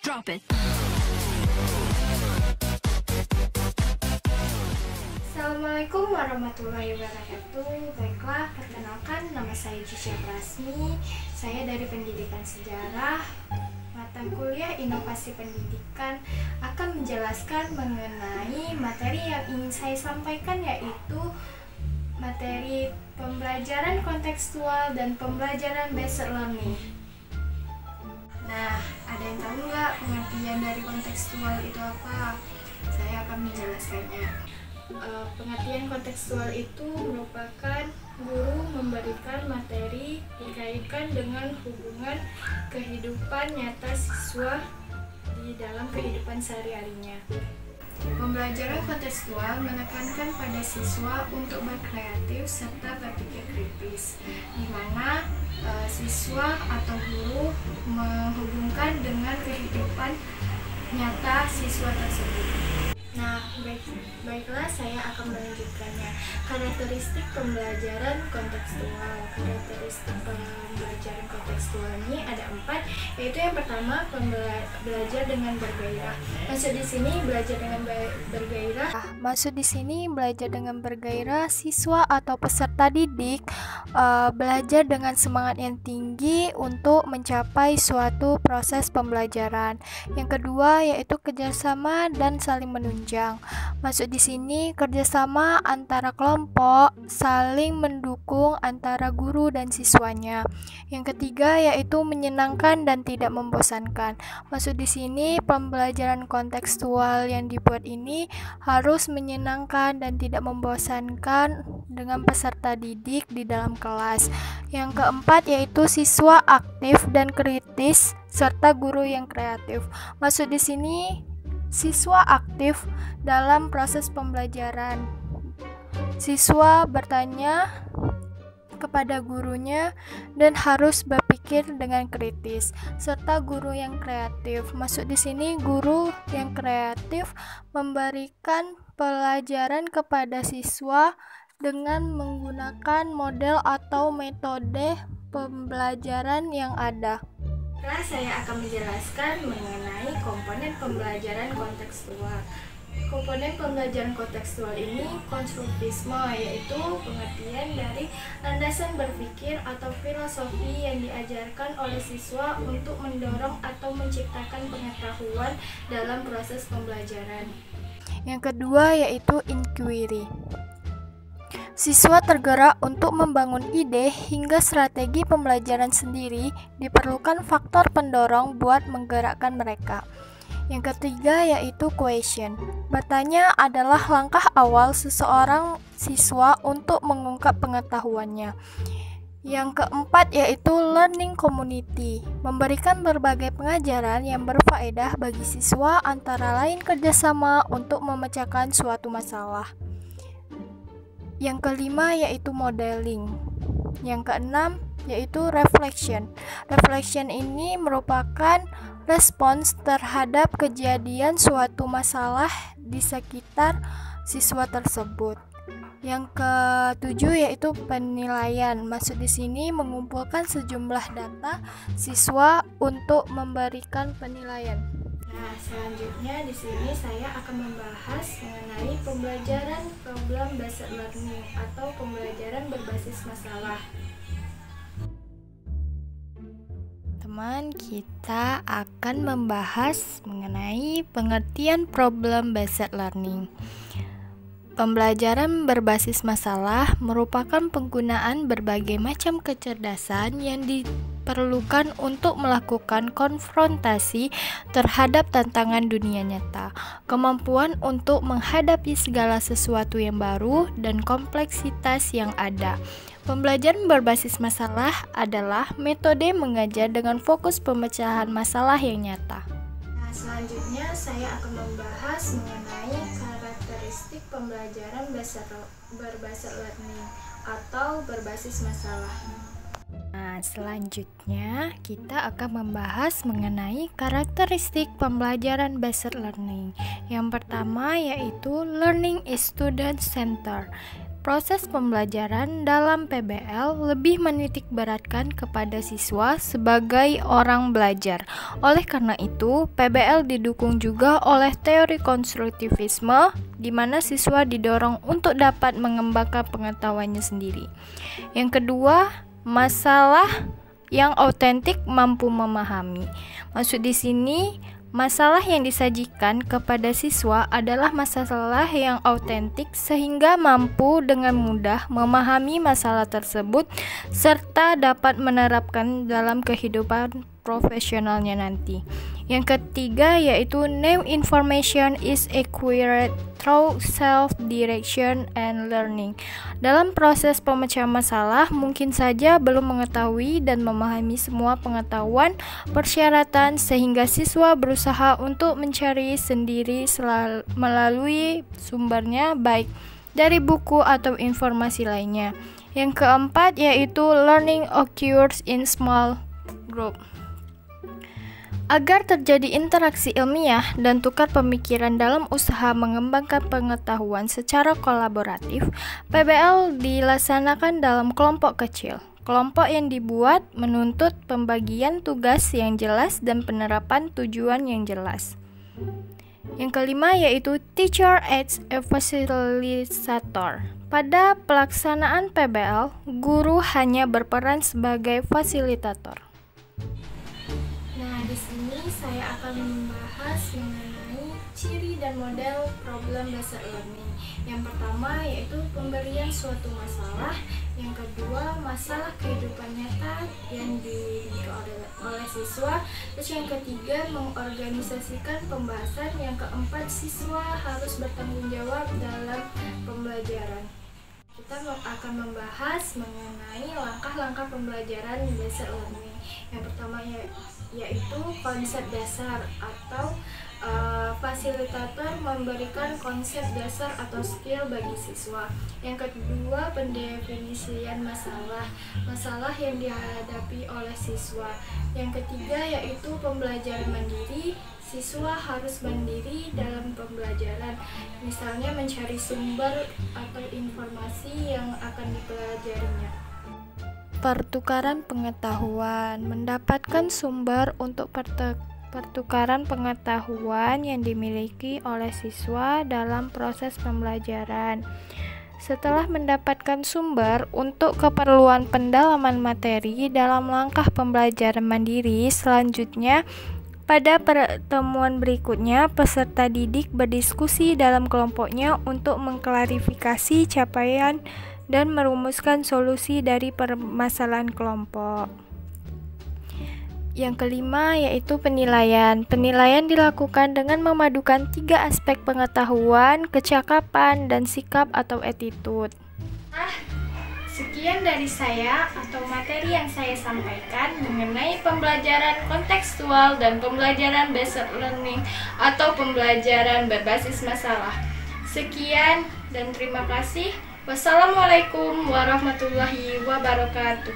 Drop it. Assalamualaikum warahmatullahi wabarakatuh. Baiklah, perkenalkan, nama saya Cisha Prasmi. Saya dari Pendidikan Sejarah. Mata kuliah Inovasi Pendidikan akan menjelaskan mengenai materi yang ingin saya sampaikan, yaitu materi pembelajaran kontekstual dan pembelajaran based learning. Nah, ada yang tahu nggak pengertian dari kontekstual itu apa? Saya akan menjelaskannya. Pengertian kontekstual itu merupakan guru memberikan materi dikaitkan dengan hubungan kehidupan nyata siswa di dalam kehidupan sehari-harinya. Pembelajaran kontekstual menekankan pada siswa untuk berkreatif serta berpikir kritis, di mana siswa atau guru menghubungkan dengan kehidupan nyata siswa tersebut. Nah, baiklah, saya akan melanjutkannya. Karakteristik pembelajaran kontekstual. Karakteristik pembelajaran kontekstual ini ada 4, yaitu yang pertama, belajar dengan bergairah. Maksud di sini belajar dengan bergairah, siswa atau peserta didik belajar dengan semangat yang tinggi untuk mencapai suatu proses pembelajaran. Yang kedua yaitu kerjasama dan saling menunjang. Maksud di sini kerjasama antara kelompok, saling mendukung antara guru dan siswanya. Yang ketiga yaitu menyenangkan dan tidak membosankan. Maksud di sini pembelajaran kontekstual yang dibuat ini harus menyenangkan dan tidak membosankan dengan peserta didik di dalam kelas. Yang keempat yaitu siswa aktif dan kritis serta guru yang kreatif. Maksud di sini siswa aktif dalam proses pembelajaran. Siswa bertanya kepada gurunya dan harus berpikir dengan kritis, serta guru yang kreatif. Maksud di sini guru yang kreatif memberikan pelajaran kepada siswa dengan menggunakan model atau metode pembelajaran yang ada. Saya akan menjelaskan mengenai komponen pembelajaran kontekstual. Komponen pembelajaran kontekstual ini konstruktivisme, yaitu pengertian dari landasan berpikir atau filosofi yang diajarkan oleh siswa untuk mendorong atau menciptakan pengetahuan dalam proses pembelajaran. Yang kedua yaitu inquiry. Siswa tergerak untuk membangun ide hingga strategi pembelajaran sendiri, diperlukan faktor pendorong buat menggerakkan mereka. Yang ketiga yaitu question. Bertanya adalah langkah awal seseorang siswa untuk mengungkap pengetahuannya. Yang keempat yaitu learning community. Memberikan berbagai pengajaran yang berfaedah bagi siswa, antara lain kerjasama untuk memecahkan suatu masalah. Yang kelima yaitu modeling. Yang keenam yaitu reflection. Reflection ini merupakan respons terhadap kejadian suatu masalah di sekitar siswa tersebut. Yang ketujuh yaitu penilaian. Maksud di sini mengumpulkan sejumlah data siswa untuk memberikan penilaian. Nah, selanjutnya di sini saya akan membahas mengenai pembelajaran problem based learning atau pembelajaran berbasis masalah. Teman, kita akan membahas mengenai pengertian problem based learning. Pembelajaran berbasis masalah merupakan penggunaan berbagai macam kecerdasan yang diperlukan untuk melakukan konfrontasi terhadap tantangan dunia nyata, kemampuan untuk menghadapi segala sesuatu yang baru, dan kompleksitas yang ada. Pembelajaran berbasis masalah adalah metode mengajar dengan fokus pemecahan masalah yang nyata. Nah, selanjutnya saya akan membahas mengenai karakteristik pembelajaran berbasis learning atau berbasis masalah. Nah, selanjutnya kita akan membahas mengenai karakteristik pembelajaran based learning. Yang pertama yaitu learning is student center. Proses pembelajaran dalam PBL lebih menitikberatkan kepada siswa sebagai orang belajar. Oleh karena itu, PBL didukung juga oleh teori konstruktivisme, di mana siswa didorong untuk dapat mengembangkan pengetahuannya sendiri. Yang kedua, masalah yang autentik mampu memahami. Maksud di sini, masalah yang disajikan kepada siswa adalah masalah yang autentik sehingga mampu dengan mudah memahami masalah tersebut serta dapat menerapkan dalam kehidupan profesionalnya nanti. Yang ketiga yaitu new information is acquired through self-direction and learning. Dalam proses pemecahan masalah, mungkin saja belum mengetahui dan memahami semua pengetahuan persyaratan sehingga siswa berusaha untuk mencari sendiri melalui sumbernya baik dari buku atau informasi lainnya. Yang keempat yaitu learning occurs in small group. Agar terjadi interaksi ilmiah dan tukar pemikiran dalam usaha mengembangkan pengetahuan secara kolaboratif, PBL dilaksanakan dalam kelompok kecil. Kelompok yang dibuat menuntut pembagian tugas yang jelas dan penerapan tujuan yang jelas. Yang kelima yaitu teacher as a facilitator. Pada pelaksanaan PBL, guru hanya berperan sebagai fasilitator. Nah, di sini saya akan membahas mengenai ciri dan model problem based learning. Yang pertama yaitu pemberian suatu masalah, yang kedua masalah kehidupan nyata yang dimiliki oleh siswa, terus yang ketiga mengorganisasikan pembahasan, yang keempat siswa harus bertanggung jawab dalam pembelajaran. Kita akan membahas mengenai langkah-langkah pembelajaran based learning. Yang pertama yaitu konsep dasar atau fasilitator memberikan konsep dasar atau skill bagi siswa. Yang kedua, pendefinisian masalah yang dihadapi oleh siswa. Yang ketiga yaitu pembelajaran mandiri. Siswa harus mandiri dalam pembelajaran, misalnya mencari sumber atau informasi yang akan dipelajarinya. Pertukaran pengetahuan, mendapatkan sumber untuk pertukaran pengetahuan yang dimiliki oleh siswa dalam proses pembelajaran. Setelah mendapatkan sumber untuk keperluan pendalaman materi dalam langkah pembelajaran mandiri, selanjutnya pada pertemuan berikutnya, peserta didik berdiskusi dalam kelompoknya untuk mengklarifikasi capaian dan merumuskan solusi dari permasalahan kelompok. Yang kelima yaitu penilaian. Penilaian dilakukan dengan memadukan 3 aspek pengetahuan, kecakapan, dan sikap atau attitude. Sekian dari saya atau materi yang saya sampaikan mengenai pembelajaran kontekstual dan pembelajaran based learning atau pembelajaran berbasis masalah. Sekian dan terima kasih. Wassalamualaikum warahmatullahi wabarakatuh.